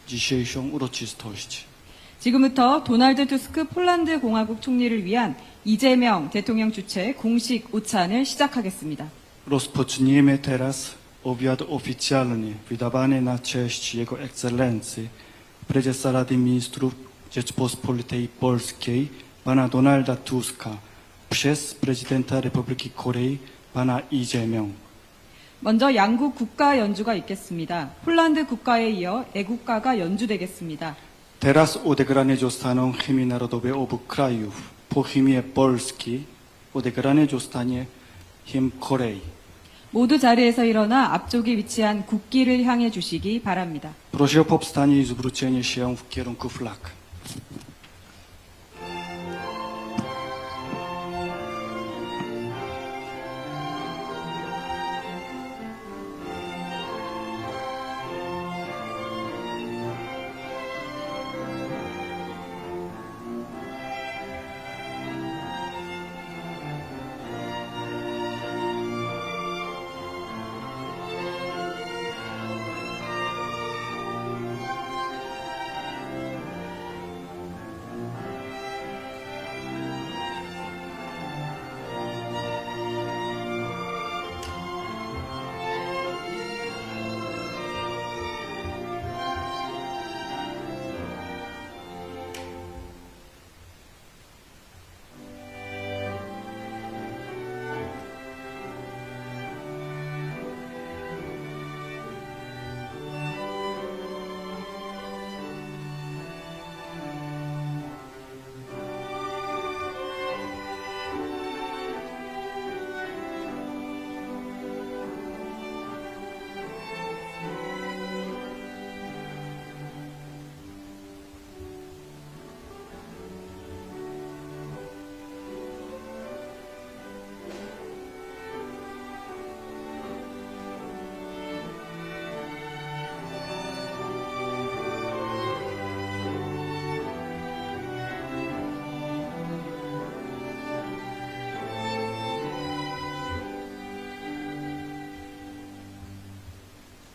dzisiejszą uroczystość. 지금부터 도널드 투스크 폴란드 공화국 총리를 위한 이재명 대통령 주최 공식 오찬을 시작하겠습니다. Rozpoczniemy teraz obiad oficjalny wydawany na cześć Jego Ekscelencji Prezesa Rady Ministrów Rzeczpospolitej Polskiej pana Donalda Tuska przez prezydenta Republiki Korei pana I재명. 먼저 양국 국가 연주가 있겠습니다. 폴란드 국가에 이어 애국가가 연주되겠습니다. Teraz odegrane zostaną hymny narodowe obu krajów. Po hymnie Polski odegrane zostanie hymn Korei. 모두 자리에서 일어나 앞쪽에 위치한 국기를 향해 주시기 바랍니다. Proszę o powstanie i zwrócenie się w kierunku flag.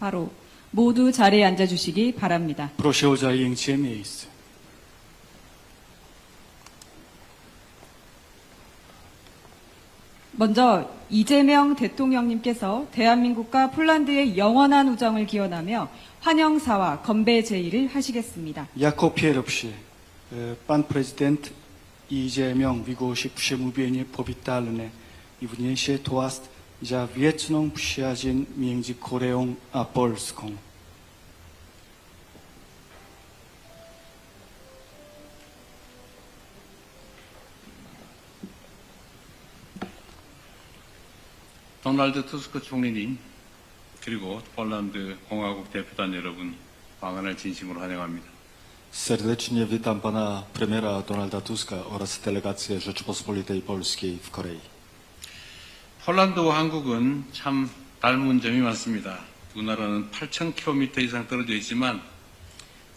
바로 모두 자리에 앉아 주시기 바랍니다. Proszę o zajęcie miejsc. 먼저 이재명 대통령님께서 대한민국과 폴란드의 영원한 우정을 기원하며 환영사와 건배 제의를 하시겠습니다. Jako pierwszy pan prezydent I재명 wygłosi przemówienie powitalne i wniesie toast za wieczną przyjaźń między Koreą a Polską. 도널드 투스크 총리님, 그리고 폴란드 공화국 대표단 여러분, 방한을 진심으로 환영합니다. Serdecznie witam pana premiera Donalda Tuska oraz delegację Rzeczypospolitej Polskiej w Korei. 폴란드와 한국은 참 닮은 점이 많습니다. 두 나라는 8,000km 이상 떨어져 있지만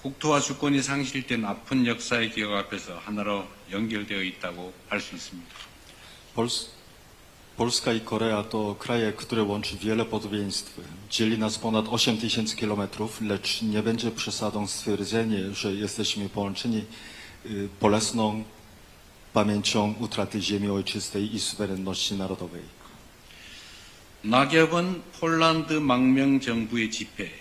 국토와 주권이 상실된 아픈 역사의 기억 앞에서 하나로 연결되어 있다고 할 수 있습니다. Polska i Korea to kraje, które łączy wiele podobieństw. Dzieli nas ponad 8000 kilometrów, lecz nie będzie przesadą stwierdzenie, że jesteśmy połączeni bolesną pamięcią utraty ziemi ojczystej i suwerenności narodowej. 낙엽은 폴란드 망명정부의 집회,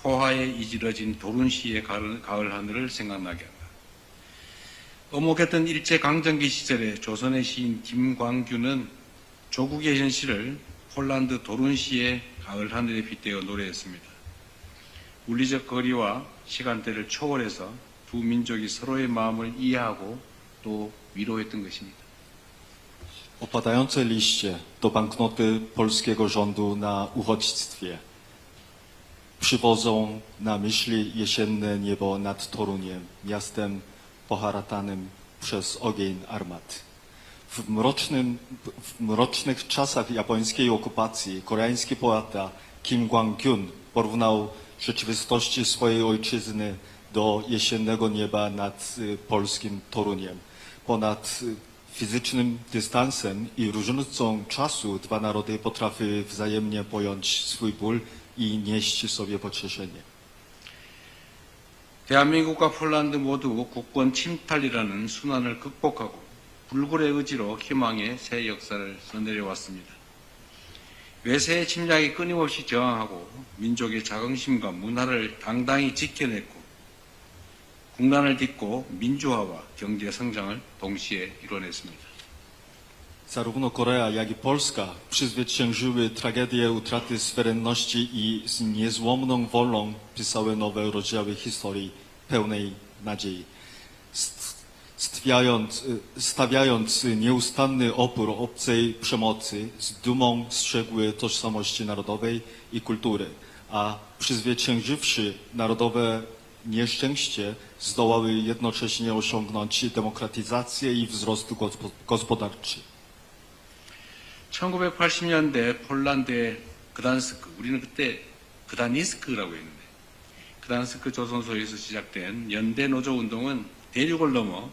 포화에 이지러진 도룬시의 가을 하늘을 생각나게 한다. 어목했던 일제강점기 시절에 조선의 시인 김광규는 조국의 현실을 폴란드 도룬시의 가을 하늘에 빗대어 노래했습니다. 물리적 거리와 시간대를 초월해서 두 민족이 서로의 마음을 이해하고 또 wiro했던 것입니다. Opadające liście to banknoty polskiego rządu na uchodźstwie. Przywodzą na myśli jesienne niebo nad Toruniem, miastem poharatanym przez ogień armat. W mrocznych czasach japońskiej okupacji koreański poeta Kim Kwang-kyun porównał rzeczywistości swojej ojczyzny do jesiennego nieba nad polskim Toruniem. Ponad fizycznym dystansem i różnicą czasu dwa narody potrafiły wzajemnie pojąć swój ból i nieść sobie pocieszenie. 대한민국과 폴란드 모두 국권 침탈이라는 순환을 극복하고 불굴의 의지로 희망의 새 역사를 써내려왔습니다. 외세의 침략에 끊임없이 저항하고 민족의 자긍심과 문화를 당당히 지켜냈고 국난을 딛고 민주화와 경제 성장을 동시에 이뤄냈습니다. Zarówno Korea, jak i Polska przezwyciężyły tragedię utraty suwerenności i z niezłomną wolą pisały nowe rozdziały historii pełnej nadziei. Stawiając nieustanny opór obcej przemocy, z dumą strzegły tożsamości narodowej i kultury, a przezwyciężywszy narodowe nieszczęście, zdołały jednocześnie osiągnąć demokratyzację i wzrost gospodarczy. 1980년대 폴란드의 그단스크, 우리는 그때 그다니스크라고 했는데, 그단스크 조선소에서 시작된 연대 노조 운동은 대륙을 넘어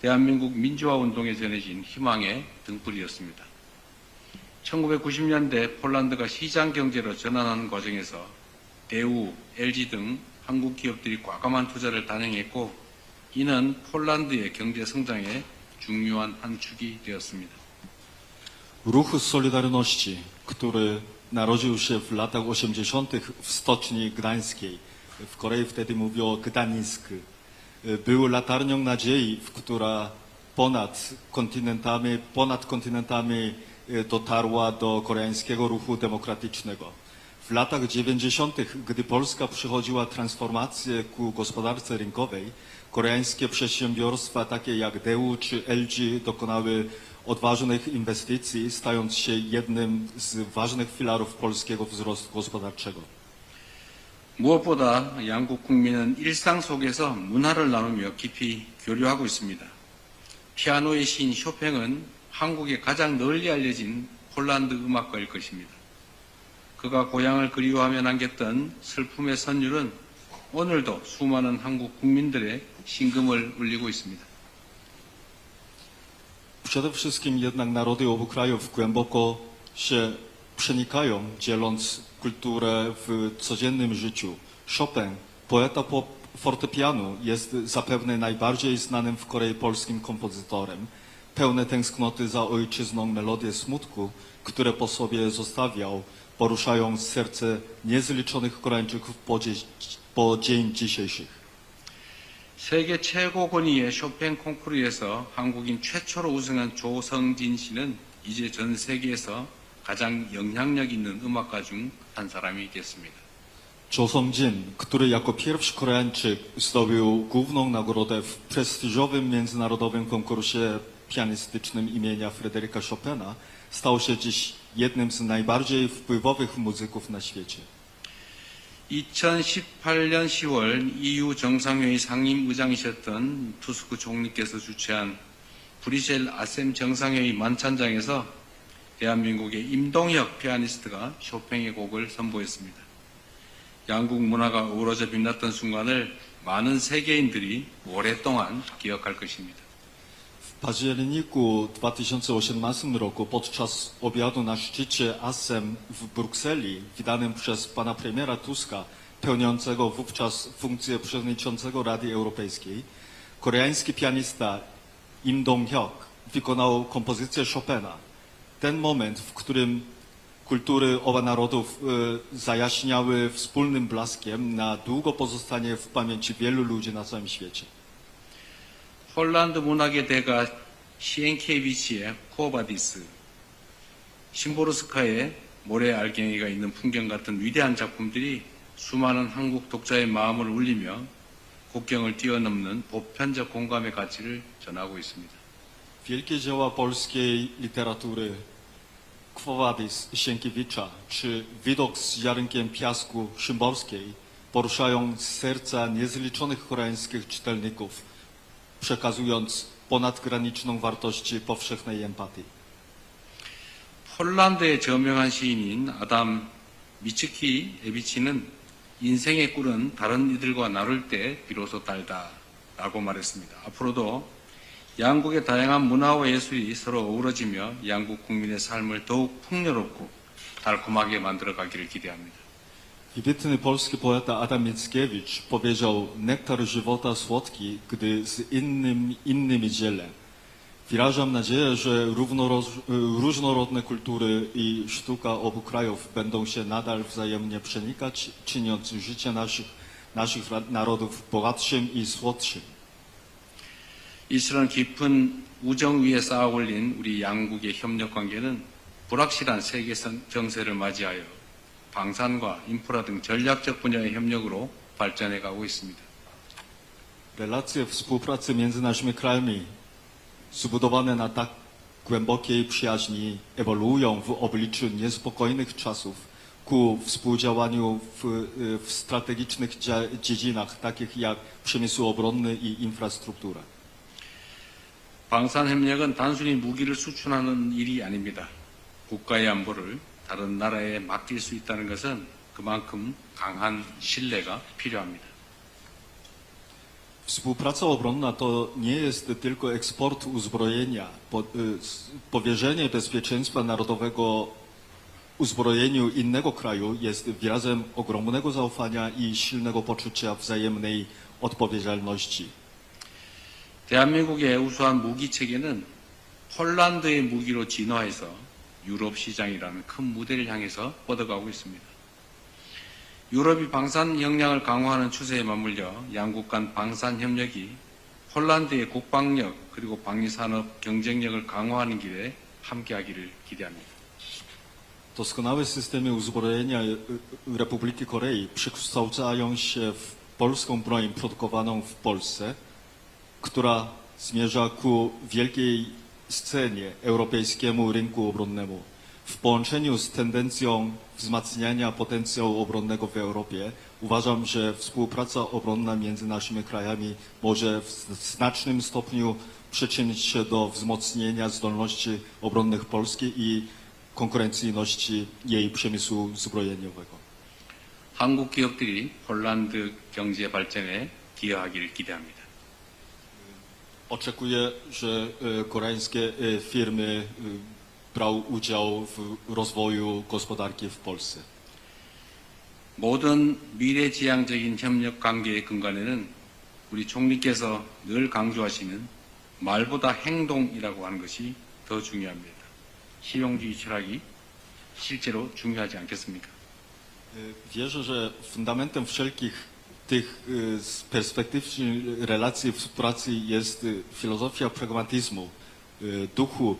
대한민국 민주화 운동에 전해진 희망의 등불이었습니다. 1990년대 폴란드가 시장 경제로 전환하는 과정에서 대우, LG 등 한국 기업들이 과감한 투자를 단행했고, 이는 폴란드의 경제 성장의 중요한 한 축이 되었습니다. Ruch Solidarności, który narodził się w latach 80. w Stoczni Gdańskiej, w Korei wtedy mówiło Gdańsk, był latarnią nadziei, która ponad kontynentami dotarła do koreańskiego ruchu demokratycznego. W latach 90., gdy Polska przechodziła transformację ku gospodarce rynkowej, koreańskie przedsiębiorstwa takie jak Daewoo czy LG dokonały odważnych inwestycji, stając się jednym z ważnych filarów polskiego wzrostu gospodarczego. 무엇보다 양국 국민은 일상 속에서 문화를 나누며 깊이 교류하고 있습니다. 피아노의 시인 쇼팽은 한국에 가장 널리 알려진 폴란드 음악가일 것입니다. 그가 고향을 그리워하며 남겼던 슬픔의 선율은 오늘도 수많은 한국 국민들의 심금을 울리고 있습니다. Przede wszystkim jednak narody obu krajów głęboko się przenikają, dzieląc kulturę w codziennym życiu. Chopin, poeta fortepianu, jest zapewne najbardziej znanym w Korei polskim kompozytorem. Pełne tęsknoty za ojczyzną melodie smutku, które po sobie zostawiał, poruszają serce niezliczonych Koreańczyków po dzień dzisiejszych. 세계 최고 권위의 쇼팽 콩쿠르에서 한국인 최초로 우승한 조성진 씨는 이제 전 세계에서 가장 영향력 있는 음악가 중 한 사람이 됐습니다. 조성진, który jako pierwszy Koreańczyk zdobył główną nagrodę w prestiżowym międzynarodowym konkursie pianistycznym imienia Fryderyka Chopina, stał się dziś jednym z najbardziej wpływowych muzyków na świecie. 2018년 10월 EU 정상회의 상임의장이셨던 투스크 총리께서 주최한 브뤼셀 아셈 정상회의 만찬장에서 대한민국의 임동혁 피아니스트가 쇼팽의 곡을 선보였습니다. 양국 문화가 어우러져 빛났던 순간을 많은 세계인들이 오랫동안 기억할 것입니다. W październiku 2018 roku podczas obiadu na szczycie ASEM w Brukseli, wydanym przez pana premiera Tuska, pełniącego wówczas funkcję przewodniczącego Rady Europejskiej, koreański pianista Im Dong-hyuk wykonał kompozycję Chopina. Ten moment, w którym kultury obu narodów zajaśniały wspólnym blaskiem, na długo pozostanie w pamięci wielu ludzi na całym świecie. 폴란드 문학의 대가 시엔키에비치의 쿠오바디스, 심보르스카의 모래 알갱이가 있는 풍경 같은 위대한 작품들이 수많은 한국 독자의 마음을 울리며 국경을 뛰어넘는 보편적 공감의 가치를 전하고 있습니다. Wielkie dzieła polskiej literatury, Quo Vadis Sienkiewicza czy Widok z ziarnkiem piasku Szymborskiej poruszają serca niezliczonych koreańskich czytelników, przekazując ponadgraniczną wartość powszechnej empatii. 폴란드의 저명한 시인인 아담 미츠키에비치는 인생의 꿀은 다른 이들과 나눌 때 비로소 달다 라고 말했습니다. 앞으로도 양국의 다양한 문화와 예술이 서로 어우러지며 양국 국민의 삶을 더욱 풍요롭고 달콤하게 만들어가기를 기대합니다. Wybitny polski poeta Adam Mickiewicz powiedział: nektar żywota słodki, gdy z innymi dzielę. Wyrażam nadzieję, że różnorodne kultury i sztuka obu krajów będą się nadal wzajemnie przenikać, czyniąc życie naszych narodów bogatszym i słodszym. 이처럼 깊은 우정 위에 쌓아 올린 우리 양국의 협력 관계는 불확실한 세계 정세를 맞이하여 방산과 인프라 등 전략적 분야의 협력으로 발전해 가고 있습니다. Relacje współpracy między naszymi krajami, zbudowane na tak głębokiej przyjaźni, ewoluują w obliczu niespokojnych czasów ku współdziałaniu w strategicznych dziedzinach, takich jak przemysł obronny i infrastruktura. 방산협력은 단순히 무기를 수출하는 일이 아닙니다. 국가의 안보를 다른 나라에 맡길 수 있다는 것은 그만큼 강한 신뢰가 필요합니다. Współpraca obronna to nie jest tylko eksport uzbrojenia. Powierzenie bezpieczeństwa narodowego uzbrojeniu innego kraju jest wyrazem ogromnego zaufania i silnego poczucia wzajemnej odpowiedzialności. 대한민국의 우수한 무기 체계는 폴란드의 무기로 진화해서 유럽 시장이라는 큰 무대를 향해서 뻗어가고 있습니다. 유럽이 방산 역량을 강화하는 추세에 맞물려 양국 간 방산 협력이 폴란드의 국방력 그리고 방위산업 경쟁력을 강화하는 길에 함께하기를 기대합니다. Doskonałe systemy uzbrojenia Republiki Korei przekształcają się w polską broń produkowaną w Polsce, która zmierza ku wielkiej scenie europejskiemu rynku obronnemu. W połączeniu z tendencją wzmacniania potencjału obronnego w Europie uważam, że współpraca obronna między naszymi krajami może w znacznym stopniu przyczynić się do wzmocnienia zdolności obronnych Polski i konkurencyjności jej przemysłu zbrojeniowego. 한국 기업들이 폴란드 경제 발전에 기여하기를 기대합니다. Oczekuję, że koreańskie firmy brał udział w rozwoju gospodarki w Polsce. 모든 미래지향적인 협력 관계의 근간에는 우리 총리께서 늘 강조하시는 말보다 행동이라고 하는 것이 더 중요합니다. 실용주의 철학이 실제로 중요하지 않겠습니까? Wierzę, że fundamentem wszelkich tych perspektywicznych relacji współpracy jest filozofia pragmatyzmu, duchu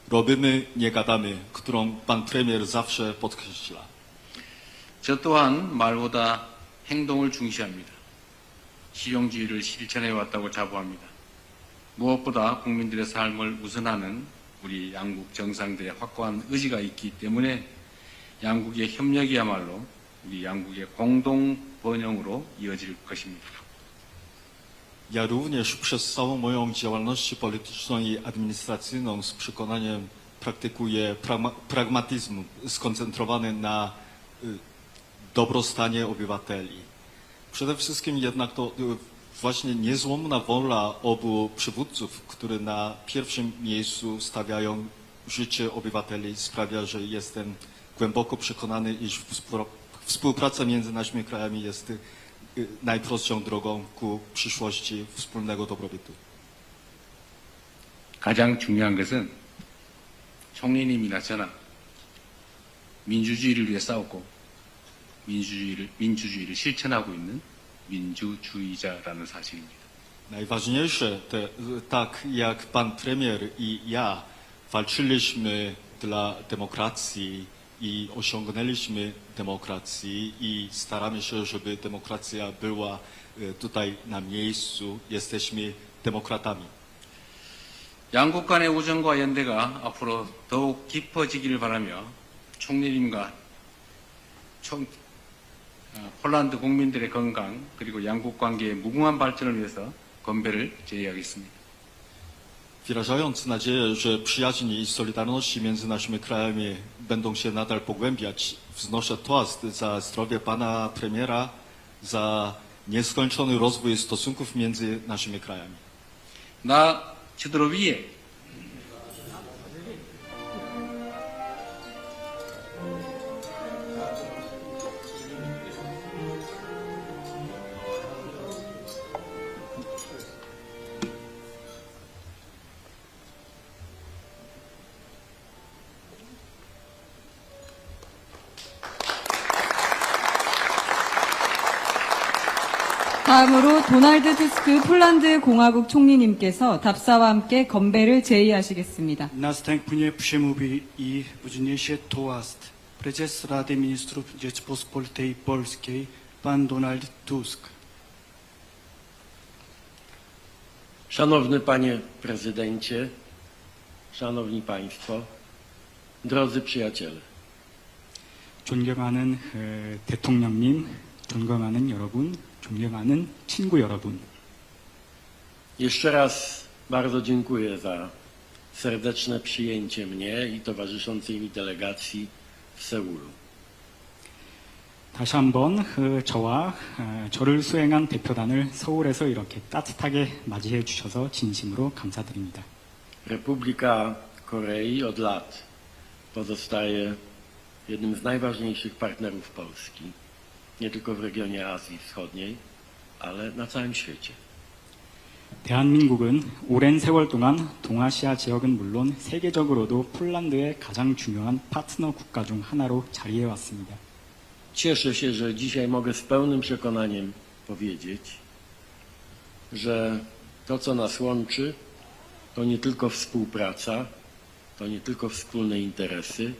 robimy, nie gadamy, którą pan premier zawsze podkreśla. 저 또한 말보다 행동을 중시합니다. 실용주의를 실천해 왔다고 자부합니다. 무엇보다 국민들의 삶을 우선하는 우리 양국 정상들의 확고한 의지가 있기 때문에 양국의 협력이야말로 우리 양국의 공동 번영으로 이어질 것입니다. Ja również przez całą moją działalność polityczną i administracyjną z przekonaniem praktykuję pragmatyzm skoncentrowany na dobrostanie obywateli. Przede wszystkim jednak to właśnie niezłomna wola obu przywódców, którzy na pierwszym miejscu stawiają życie obywateli, sprawia, że jestem głęboko przekonany, iż współpraca między naszymi krajami jest najprostszą drogą ku przyszłości wspólnego dobrobytu. 가장 중요한 것은 총리님이나 저나 민주주의를 위해 싸웠고 민주주의를 실천하고 있는 민주주의자라는 사실입니다. Najważniejsze, tak jak pan premier i ja walczyliśmy dla demokracji i osiągnęliśmy demokrację i staramy się, żeby demokracja była tutaj na miejscu, jesteśmy demokratami. 양국 간의 우정과 연대가 앞으로 더욱 깊어지기를 바라며 총리님과 폴란드 국민들의 건강 그리고 양국 관계의 무궁한 발전을 위해서 건배를 제의하겠습니다. Wyrażając nadzieję, że przyjaźń i solidarność między naszymi krajami będą się nadal pogłębiać, wznoszę toast za zdrowie pana premiera, za nieskończony rozwój stosunków między naszymi krajami. 나 저들을 위해 다음으로 도널드 투스크 폴란드 공화국 총리님께서 답사와 함께 건배를 제의하시겠습니다. Następnie przemówi i wzniesie toast prezes Rady Ministrów Rzeczypospolitej Polskiej, pan Donald Tusk. Szanowny Panie Prezydencie, Szanowni Państwo, drodzy przyjaciele. 존경하는 대통령님, 존경하는 여러분, 존경하는 친구 여러분. Jeszcze raz bardzo dziękuję za serdeczne przyjęcie mnie i towarzyszącej mi delegacji w Seulu. 다시 한번 저와 저를 수행한 대표단을 서울에서 이렇게 따뜻하게 맞이해 주셔서 진심으로 감사드립니다. Republika Korei od lat pozostaje jednym z najważniejszych partnerów Polski, nie tylko w regionie Azji Wschodniej, ale na całym świecie. 대한민국은 오랜 세월 동안 동아시아 지역은 물론 세계적으로도 폴란드의 가장 중요한 파트너 국가 중 하나로 자리해 왔습니다. Cieszę się, że dzisiaj mogę z pełnym przekonaniem powiedzieć, że to, co nas łączy, to nie tylko współpraca, to nie tylko wspólne interesy,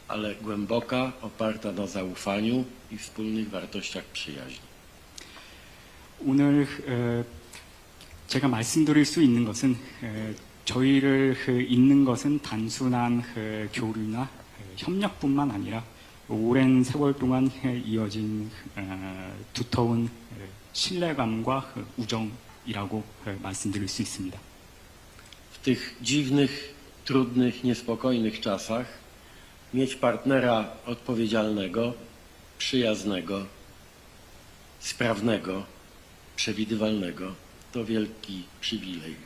ale głęboka, oparta na zaufaniu i wspólnych wartościach przyjaźni. 오늘 제가 말씀드릴 수 있는 것은 저희를 잇는 것은 단순한 교류나 협력뿐만 아니라 오랜 세월 동안 이어진 두터운 신뢰감과 우정이라고 말씀드릴 수 있습니다. W tych dziwnych, trudnych, niespokojnych czasach mieć partnera odpowiedzialnego, przyjaznego, sprawnego, przewidywalnego to wielki przywilej.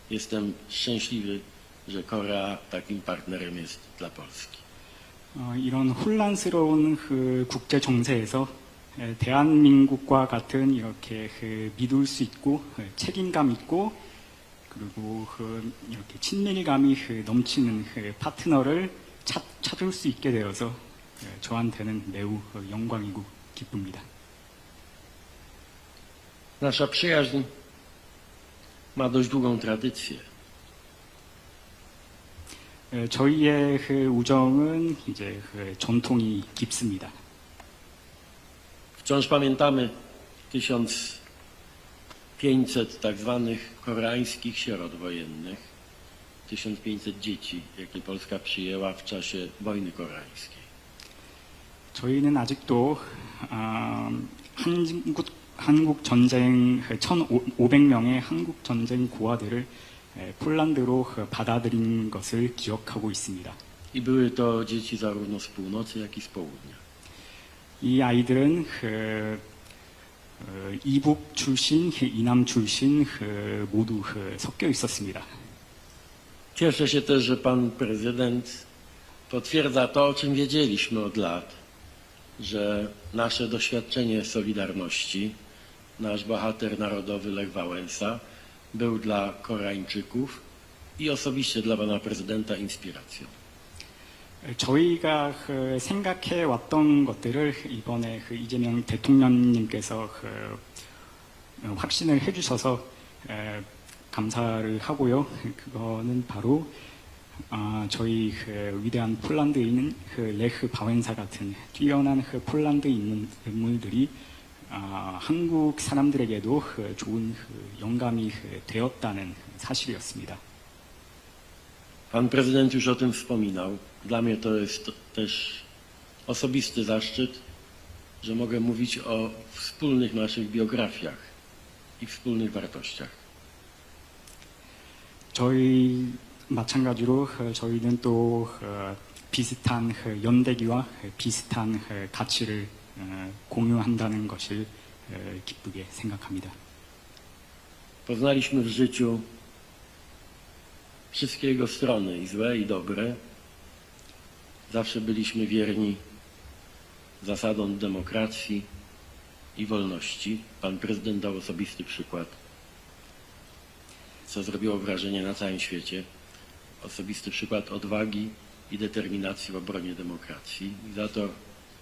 Jestem szczęśliwy, że Korea takim partnerem jest dla Polski. 이런 혼란스러운 국제 정세에서 대한민국과 같은 이렇게 믿을 수 있고 책임감 있고 그리고 이렇게 친밀감이 넘치는 파트너를 찾을 수 있게 되어서 저한테는 매우 영광이고 기쁩니다. Nasza przyjaźń ma dość długą tradycję. 저희의 우정은 이제 전통이 깊습니다. Wciąż pamiętamy 1500 tak zwanych koreańskich sierot wojennych, 1500 dzieci, jakie Polska przyjęła w czasie wojny koreańskiej. 저희는 아직도 한국 전쟁 1,500명의 한국 전쟁 고아들을 폴란드로 받아들인 것을 기억하고 있습니다. I były to dzieci zarówno z północy, jak i z południa. 이 아이들은 이북 출신, 이남 출신 모두 섞여 있었습니다. Cieszę się też, że pan prezydent potwierdza to, o czym wiedzieliśmy od lat, że nasze doświadczenie Solidarności, nasz bohater narodowy Lech Wałęsa był dla Koreańczyków i osobiście dla pana prezydenta inspiracją. 저희가 생각해 왔던 것들을 이번에 이재명 대통령님께서 확신을 해주셔서 감사를 하고요. 그거는 바로 저희 위대한 폴란드인 레흐 바웬사 같은 뛰어난 폴란드 인물들이 한국 사람들에게도 좋은 영감이 되었다는 사실이었습니다. Pan prezydent już o tym wspominał. Dla mnie to jest też osobisty zaszczyt, że mogę mówić o wspólnych naszych biografiach i wspólnych wartościach. 저희 마찬가지로 저희는 또 비슷한 연대기와 비슷한 가치를 공유한다는 것을 기쁘게 생각합니다. Poznaliśmy w życiu wszystkie jego strony, i złe, i dobre. Zawsze byliśmy wierni zasadom demokracji i wolności. Pan prezydent dał osobisty przykład, co zrobiło wrażenie na całym świecie. Osobisty przykład odwagi i determinacji w obronie demokracji. I za to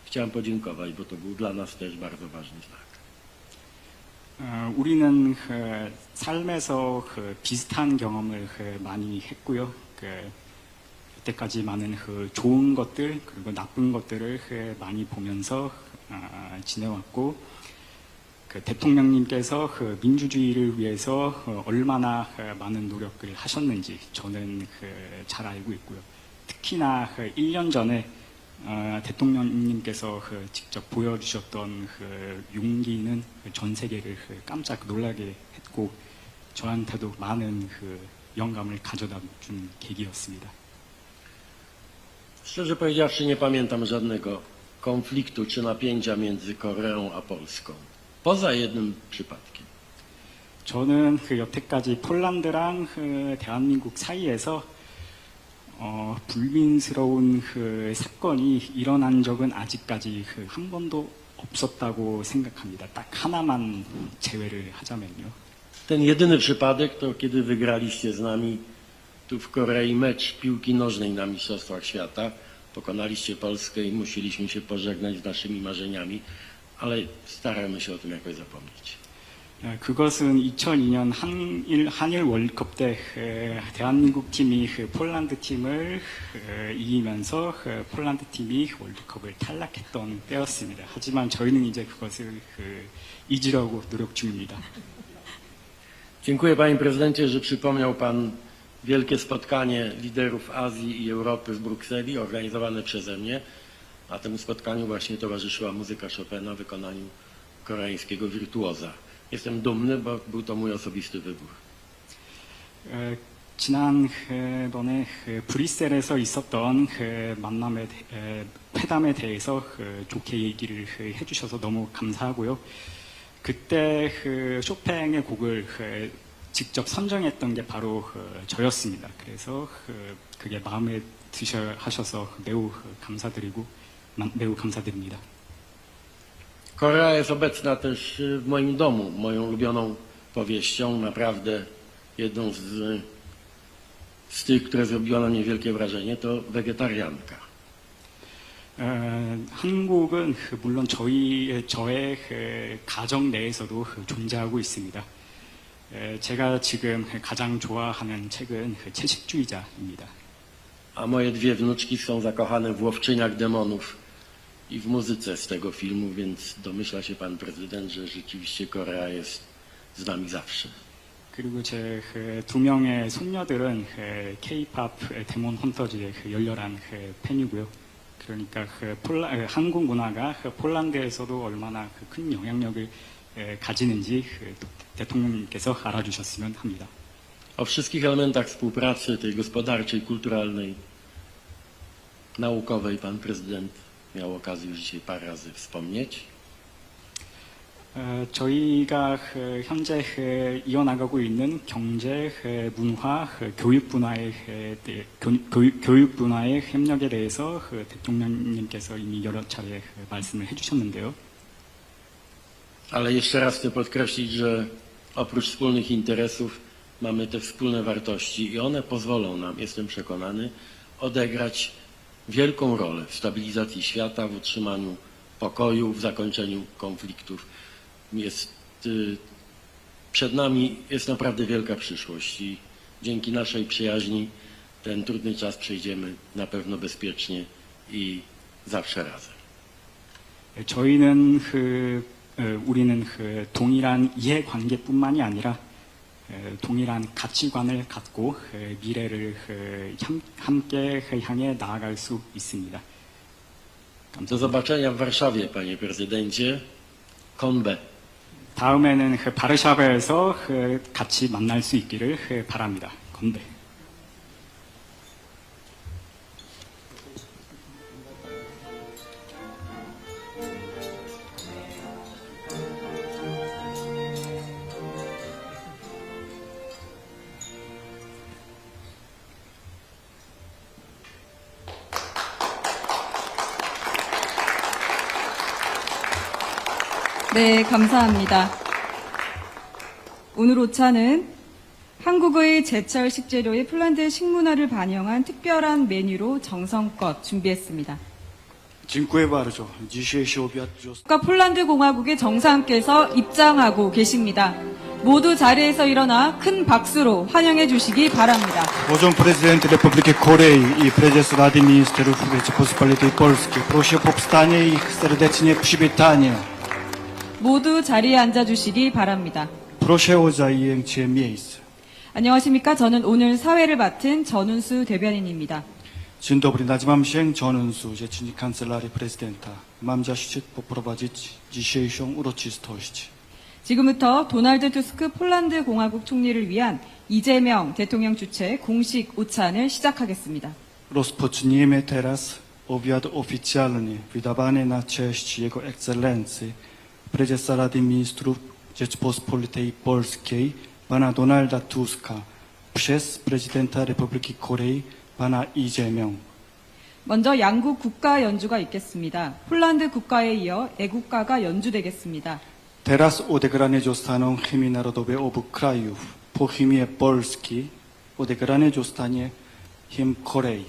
chciałem podziękować, bo to był dla nas też bardzo ważny znak. 우리는 삶에서 비슷한 경험을 많이 했고요. 이때까지 많은 좋은 것들 그리고 나쁜 것들을 많이 보면서 지내왔고, 대통령님께서 민주주의를 위해서 얼마나 많은 노력을 하셨는지 저는 잘 알고 있고요. 특히나 1년 전에 대통령님께서 직접 보여주셨던 용기는 전 세계를 깜짝 놀라게 했고, 저한테도 많은 영감을 가져다 준 계기였습니다. Szczerze powiedziawszy, nie pamiętam żadnego konfliktu czy napięcia między Koreą a Polską. Poza jednym przypadkiem. 저는 여태까지 폴란드랑 대한민국 사이에서 불민스러운 사건이 일어난 적은 아직까지 한 번도 없었다고 생각합니다. 딱 하나만 제외를 하자면요. Ten jedyny przypadek to kiedy wygraliście z nami tu w Korei mecz piłki nożnej na Mistrzostwach Świata. Pokonaliście Polskę i musieliśmy się pożegnać z naszymi marzeniami, ale staramy się o tym jakoś zapomnieć. 그것은 2002년 한일 월드컵 때 대한민국 팀이 폴란드 팀을 이기면서 폴란드 팀이 월드컵을 탈락했던 때였습니다. 하지만 저희는 이제 그것을 잊으려고 노력 중입니다. Dziękuję panie prezydencie, że przypomniał pan wielkie spotkanie liderów Azji i Europy w Brukseli organizowane przeze mnie. A temu spotkaniu właśnie towarzyszyła muzyka Chopina w wykonaniu koreańskiego wirtuoza. Jestem dumny, bo był to mój osobisty wybór. 지난번에 브뤼셀에서 있었던 회담에 대해서 좋게 얘기를 해주셔서 너무 감사하고요. 그때 쇼팽의 곡을 직접 선정했던 게 바로 저였습니다. 그래서 그게 마음에 드셔 하셔서 매우 감사드립니다. Korea jest obecna też w moim domu, moją ulubioną powieścią, naprawdę jedną z tych, które zrobiła na mnie wielkie wrażenie, to Wegetarianka. 한국은 물론 저의 가정 내에서도 존재하고 있습니다. 제가 지금 가장 좋아하는 책은 채식주의자입니다. A moje dwie wnuczki są zakochane w Łowczyniach Demonów i w muzyce z tego filmu, więc domyśla się pan prezydent, że rzeczywiście Korea jest z nami zawsze. 그리고 제 두 명의 손녀들은 K-pop 데몬 헌터즈의 열렬한 팬이고요. 그러니까 한국 문화가 폴란드에서도 얼마나 큰 영향력을 가지는지 대통령님께서 알아주셨으면 합니다. O wszystkich elementach współpracy tej gospodarczej, kulturalnej, naukowej pan prezydent miał okazję już dzisiaj parę razy wspomnieć. 저희가 현재 이어나가고 있는 경제, 문화, 교육 분야의 협력에 대해서 대통령님께서 이미 여러 차례 말씀을 해주셨는데요. Ale jeszcze raz chcę podkreślić, że oprócz wspólnych interesów mamy te wspólne wartości i one pozwolą nam, jestem przekonany, odegrać wielką rolę w stabilizacji świata, w utrzymaniu pokoju, w zakończeniu konfliktów. Przed nami jest naprawdę wielka przyszłość i dzięki naszej przyjaźni ten trudny czas przejdziemy na pewno bezpiecznie i zawsze razem. 우리는 동일한 이해관계뿐만이 아니라 동일한 가치관을 갖고 미래를 함께 향해 나아갈 수 있습니다. Do zobaczenia w Warszawie, panie prezydencie. Konbe. 다음에는 바르샤바에서 같이 만날 수 있기를 바랍니다. 건배. 네, 감사합니다. 오늘 오차는 한국의 제철 식재료의 폴란드 식문화를 반영한 특별한 메뉴로 정성껏 준비했습니다. Dziękuję bardzo. Dzisiejszy obiad 국가 폴란드 공화국의 정상께서 입장하고 계십니다. 모두 자리에서 일어나 큰 박수로 환영해 주시기 바랍니다. Poziom prezydent Republiki Korei i prezes Rady Ministrów Rzeczypospolitej Polskiej. Proszę o powstanie i ich serdecznie przywitanie. 모두 자리에 앉아 주시기 바랍니다. Proszę o zajęcie miejsc. 안녕하십니까? 저는 오늘 사회를 맡은 전운수 대변인입니다. Dzień dobry, nazywam się 전은수, rzecznik Kancelarii Prezydenta. Mam zaszczyt poprowadzić dzisiejszą uroczystość. 지금부터 도널드 투스크 폴란드 공화국 총리를 위한 이재명 대통령 주최 공식 오찬을 시작하겠습니다. Rozpoczniemy teraz obiad oficjalny wydawany na cześć Jego Ekscelencji Prezesa Rady Ministrów Rzeczypospolitej Polskiej pana Donalda Tuska przez prezydenta Republiki Korei pana 이재명. 먼저 양국 국가 연주가 있겠습니다. 폴란드 국가에 이어 애국가가 연주되겠습니다. Teraz odegrane zostaną hymny narodowe obu krajów. Po hymnie Polski odegrane zostanie hymn Korei.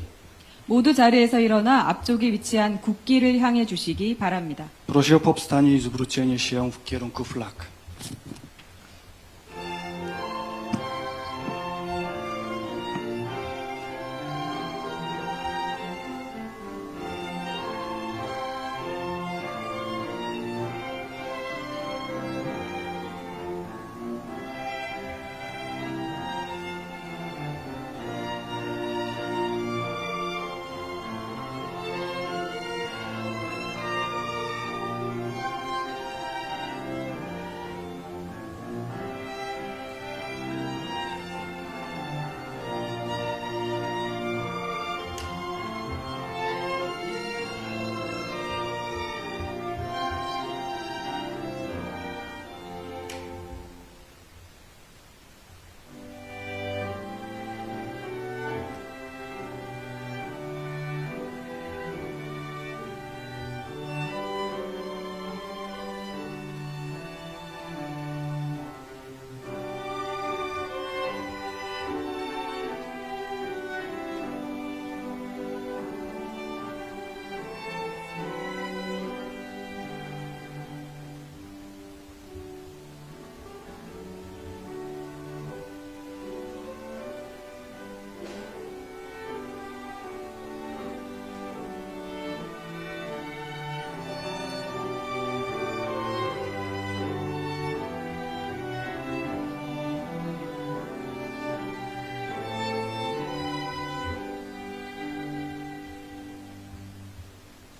모두 자리에서 일어나 앞쪽에 위치한 국기를 향해 주시기 바랍니다. Proszę o powstanie i zwrócenie się w kierunku flag.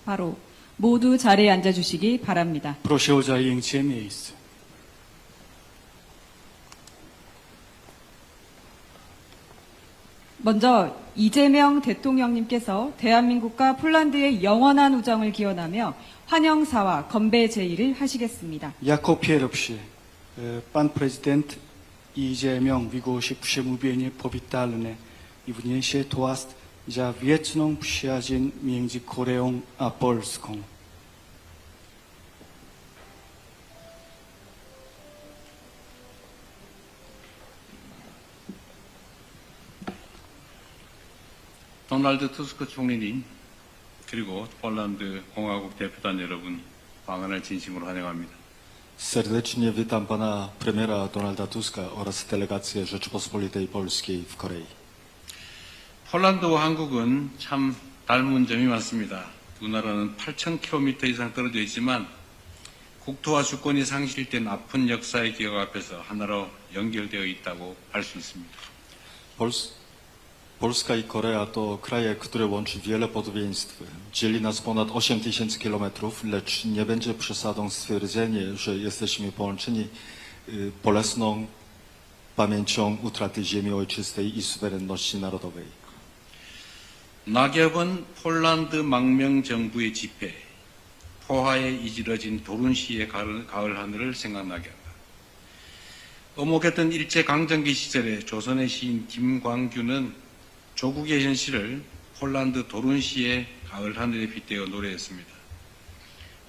바로 모두 자리에 앉아 주시기 바랍니다. Proszę o zajęcie miejsc. 먼저 이재명 대통령님께서 대한민국과 폴란드의 영원한 우정을 기원하며 환영사와 건배 제의를 하시겠습니다. Jako pierwszy pan prezydent 이재명 위고시 przemówienie powitalne i wniesie toast za wieczną przyjaźń między Koreą a Polską. 도널드 투스크 총리님, 그리고 폴란드 공화국 대표단 여러분, 방한을 진심으로 환영합니다. Serdecznie witam pana premiera Donalda Tuska oraz delegację Rzeczypospolitej Polskiej w Korei. 폴란드와 한국은 참 닮은 점이 많습니다. 두 나라는 8,000km 이상 떨어져 있지만 국토와 주권이 상실된 아픈 역사의 기억 앞에서 하나로 연결되어 있다고 할 수 있습니다. Polska i Korea to kraje, które łączy wiele podobieństw. Dzieli nas ponad 8000 kilometrów, lecz nie będzie przesadą stwierdzenie, że jesteśmy połączeni bolesną pamięcią utraty ziemi ojczystej i suwerenności narodowej. 낙엽은 폴란드 망명정부의 집회, 포화에 이지러진 도룬시의 가을 하늘을 생각나게 한다. 어목했던 일제강점기 시절에 조선의 시인 김광규는 조국의 현실을 폴란드 도룬시의 가을 하늘에 빗대어 노래했습니다.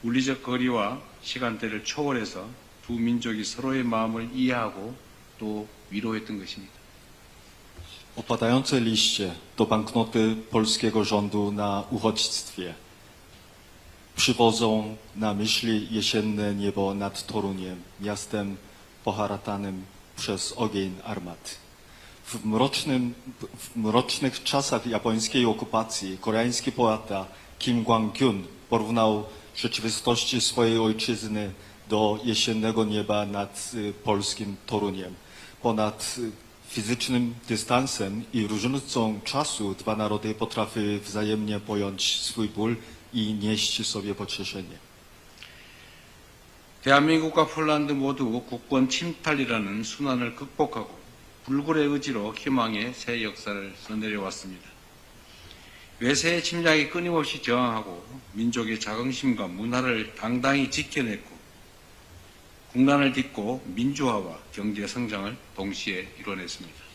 물리적 거리와 시간대를 초월해서 두 민족이 서로의 마음을 이해하고 또 위로했던 것입니다. Opadające liście to banknoty polskiego rządu na uchodźstwie. przywodzą na myśli jesienne niebo nad Toruniem, miastem poharatanym przez ogień armat. W mrocznych czasach japońskiej okupacji koreański poeta Kim Kwang-kyun porównał rzeczywistości swojej ojczyzny do jesiennego nieba nad polskim Toruniem. Ponad fizycznym dystansem i różnicą czasu dwa narody potrafiły wzajemnie pojąć swój ból i nieść sobie pocieszenie. 대한민국과 폴란드 모두 국권 침탈이라는 순환을 극복하고 불굴의 의지로 희망의 새 역사를 써내려왔습니다. 외세의 침략에 끊임없이 저항하고 민족의 자긍심과 문화를 당당히 지켜냈고 국난을 딛고 민주화와 경제 성장을 동시에 이뤄냈습니다.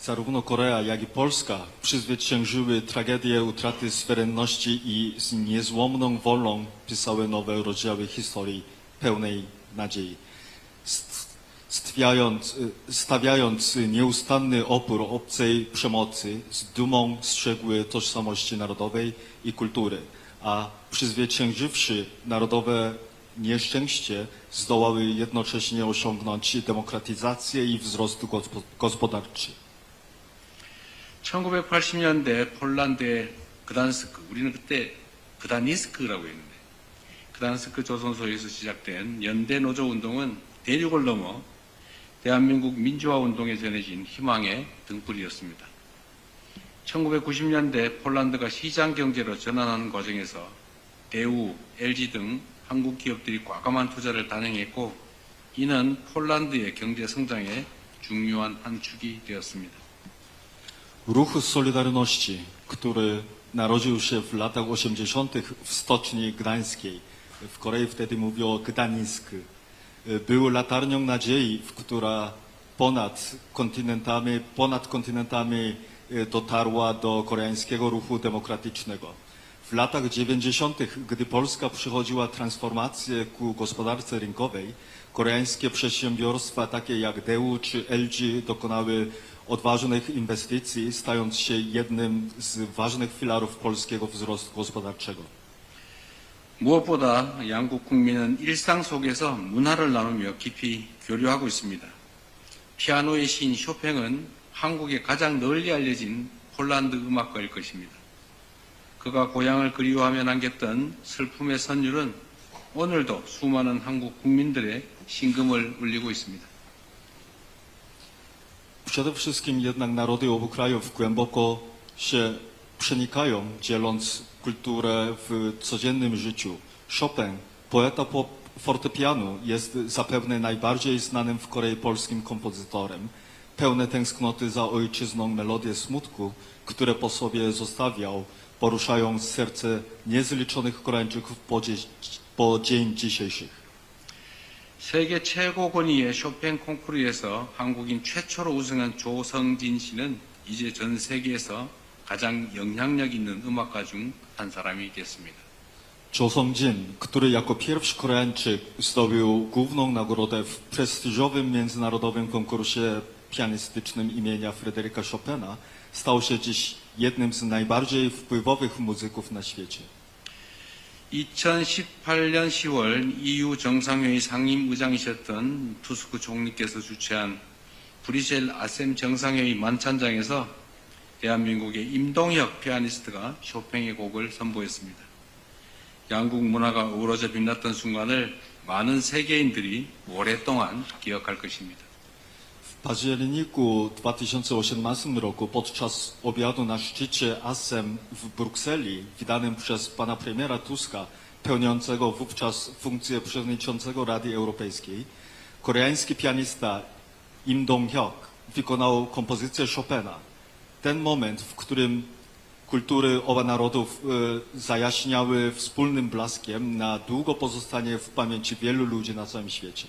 Zarówno Korea, jak i Polska przezwyciężyły tragedię utraty suwerenności i z niezłomną wolą pisały nowe rozdziały historii pełnej nadziei. Stawiając nieustanny opór obcej przemocy, z dumą strzegły tożsamości narodowej i kultury, a przezwyciężywszy narodowe nieszczęście, zdołały jednocześnie osiągnąć demokratyzację i wzrost gospodarczy. 1980년대 폴란드의 그단스크, 우리는 그때 그다니스크라고 했는데 그단스크 조선소에서 시작된 연대 노조 운동은 대륙을 넘어 대한민국 민주화 운동에 전해진 희망의 등불이었습니다. 1990년대 폴란드가 시장 경제로 전환하는 과정에서 대우, LG 등 한국 기업들이 과감한 투자를 단행했고 이는 폴란드의 경제 성장의 중요한 한 축이 되었습니다. Ruch Solidarności, który narodził się w latach 80. w stoczni gdańskiej, w Korei wtedy mówią o Gdańsk, był latarnią nadziei, która ponad kontynentami dotarła do koreańskiego ruchu demokratycznego. W latach 90., gdy Polska przechodziła transformację ku gospodarce rynkowej, koreańskie przedsiębiorstwa takie jak Daewoo czy LG dokonały odważnych inwestycji, stając się jednym z ważnych filarów polskiego wzrostu gospodarczego. 무엇보다 양국 국민은 일상 속에서 문화를 나누며 깊이 교류하고 있습니다. 피아노의 시인 쇼팽은 한국에 가장 널리 알려진 폴란드 음악가일 것입니다. 그가 고향을 그리워하며 남겼던 슬픔의 선율은 오늘도 수많은 한국 국민들의 심금을 울리고 있습니다. Przede wszystkim jednak narody obu krajów głęboko się przenikają, dzieląc kulturę w codziennym życiu. Chopin, poeta fortepianu, jest zapewne najbardziej znanym w Korei polskim kompozytorem. Pełne tęsknoty za ojczyzną melodie smutku, które po sobie zostawiał, poruszają serce niezliczonych Koreańczyków po dzień dzisiejszych. 세계 최고 권위의 쇼팽 콩쿠르에서 한국인 최초로 우승한 조성진 씨는 이제 전 세계에서 가장 영향력 있는 음악가 중 한 사람이 됐습니다. Cho-Sung-jin, który jako pierwszy Koreańczyk zdobył główną nagrodę w prestiżowym międzynarodowym konkursie pianistycznym imienia Fryderyka Chopina, stał się dziś jednym z najbardziej wpływowych muzyków na świecie. 2018년 10월 EU 정상회의 상임의장이셨던 투스크 총리께서 주최한 브뤼셀 아셈 정상회의 만찬장에서 대한민국의 임동혁 피아니스트가 쇼팽의 곡을 선보였습니다. 양국 문화가 어우러져 빛났던 순간을 많은 세계인들이 오랫동안 기억할 것입니다. W październiku 2018 roku podczas obiadu na szczycie ASEM w Brukseli, wydanym przez pana premiera Tuska, pełniącego wówczas funkcję przewodniczącego Rady Europejskiej, koreański pianista Im Dong-hyuk wykonał kompozycję Chopina. Ten moment, w którym kultury obu narodów zajaśniały wspólnym blaskiem, na długo pozostanie w pamięci wielu ludzi na całym świecie.